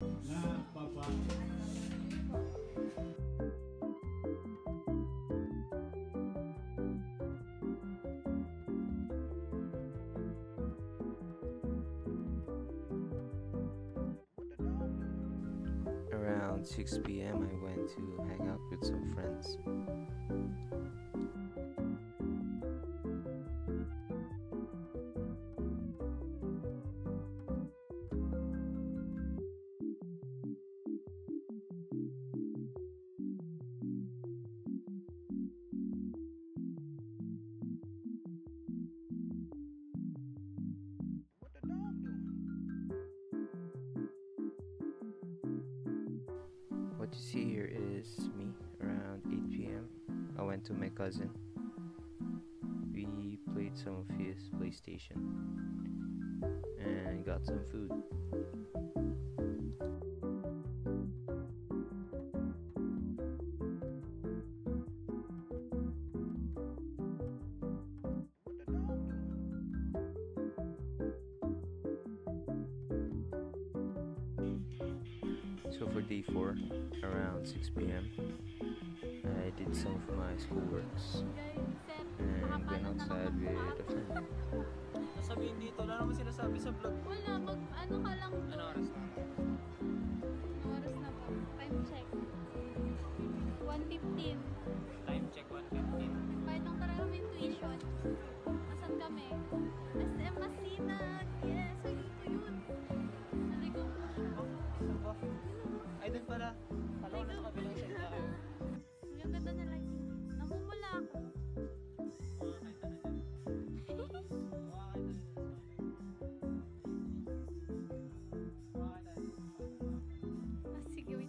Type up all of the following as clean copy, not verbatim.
Na, Papa. Around 6 p.m. I went to hang out with some friends. What you see here is me around 8 p.m. I went to my cousin. We played some of his PlayStation and got some food. So for day 4, around 6 p.m., I did some of my schoolworks and went outside with a friend. Sabihin dito, wala naman sinasabi sa vlog. Wala, ano ka lang doon. Ano oras na? Ano oras na po? Time check. 1:15. Time check 1:15. Kahit nung talaga may tuition. Asan kami? SM Masinag. Yes, ay dito yun. Naligaw ko. Ano ba? Ay, doon pala. Kala ko nasa kabilang side na kayo. Ang ganda na lighting. Namumula ako. Makakita na dyan. Makakita na dyan. Makakita na dyan. Ah, sige, wait.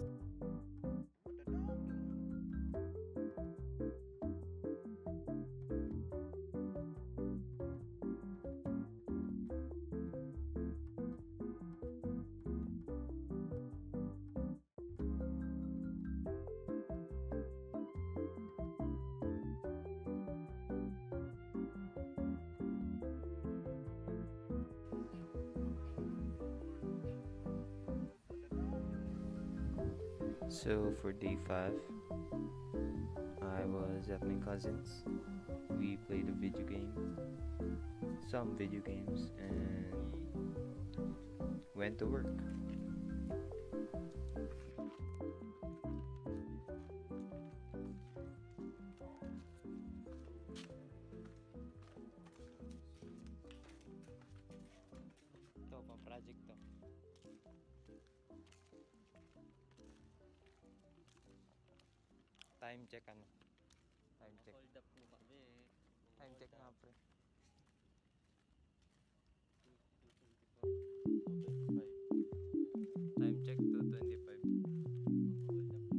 So for day 5, I was at my cousin's. We played some video games, and went to work. Ito, pang-project to. Time check ano? Time check. Hold up mo kami. Time check nga pre. 2:25. Time check 2:25.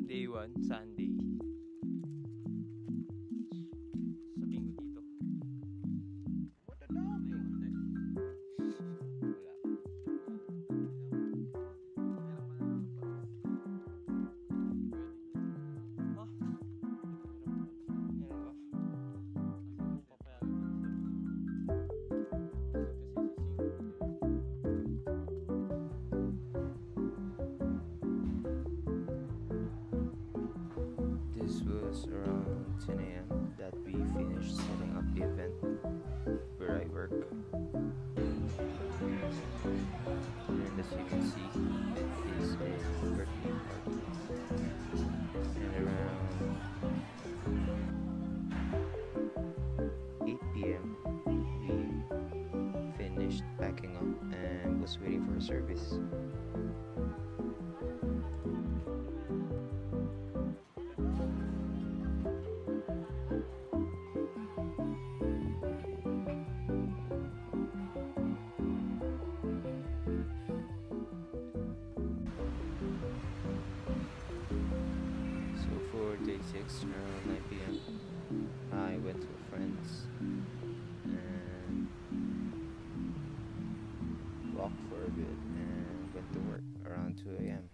Day 1, Sunday. Sabihin ko dito. Wala. This was around 10 a.m. that we finished setting up the event where I work. And as you can see, it is a birthday party. And around 8 p.m. we finished packing up and was waiting for service. For day 6, around 9 p.m., I went to a friend's and walked for a bit and went to work around 2 a.m.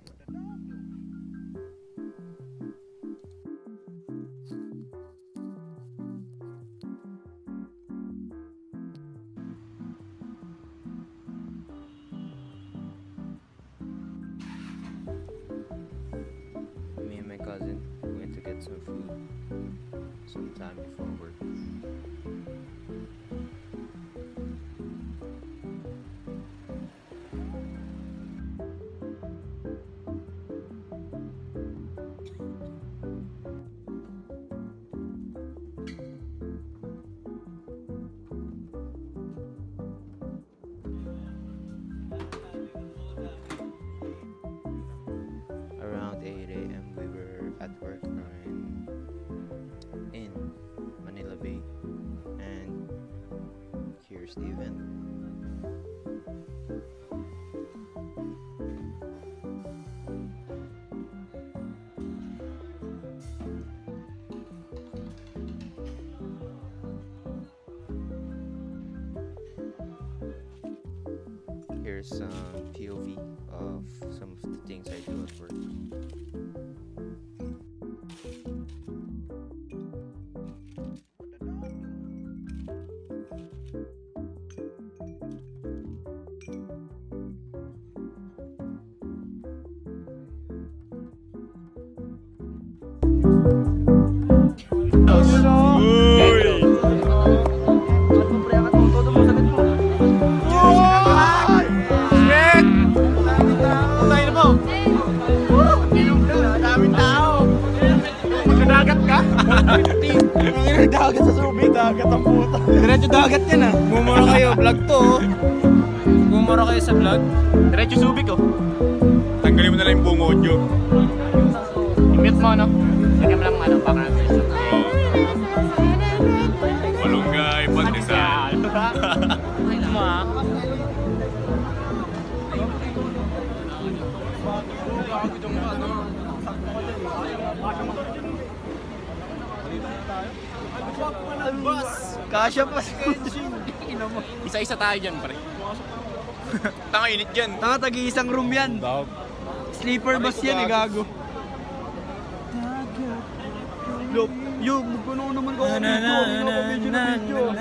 Me and my cousin went to get some food sometime before work. Around 8 a.m. we were at work in Manila Bay, and here's the event. Here's some POV of some of the things I do at work. Dagat sa Subic. Dagat ang puta. Diretso dagat yan ah. Bumura kayo, vlog to oh. Bumura kayo sa vlog. Diretso Subic oh. Tanggalin mo na lang yung buong audio. I-mute mo no? Lagyan mo lang background noise. Malunggay, pandesal. Kasya pa. Isa-isa tayo dyan, pre. Tanga init dyan. Tanga, tagi-isang room yan. Sleeper bus yan eh, gago. Yo, magkano naman ko video. Hindi na video.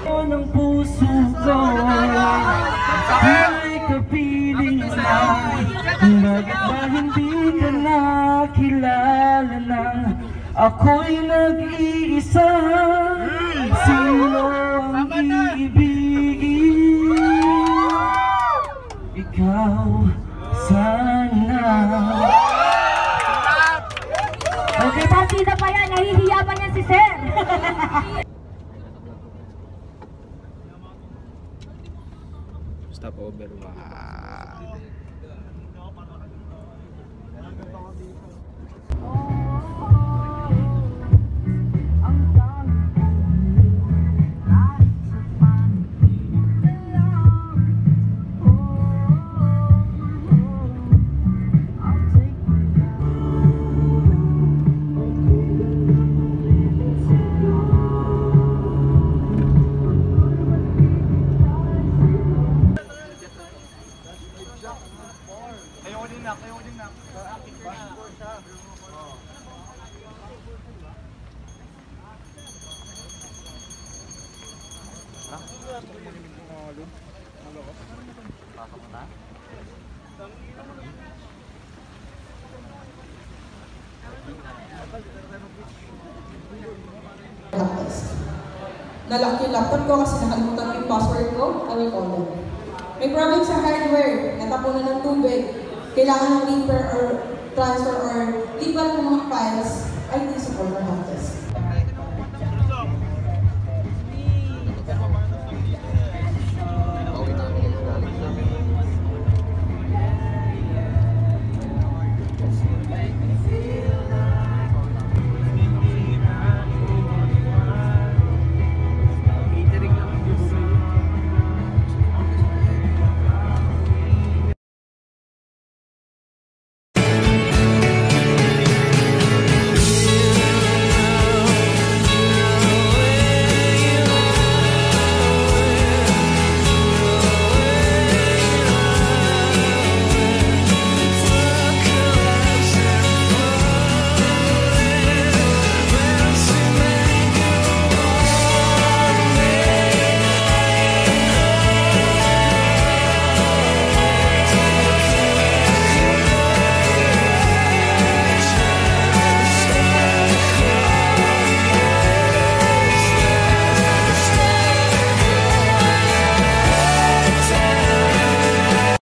Ng puso ko ay kapiling na. Bakit ba hindi ka nakilala ng ako'y nag-iisa? Sino ang iibigin? Ikaw sana. Okay, partida pa yan. Nahihiya pa yan si Sir. Stop over. Nalock yung laptop ko kasi nakalimutan ko yung password ko, I will call them. May problem sa hardware, natapunan ng tubig, kailangan ng repair or transfer or lipat ng mga files, IT support or help desk.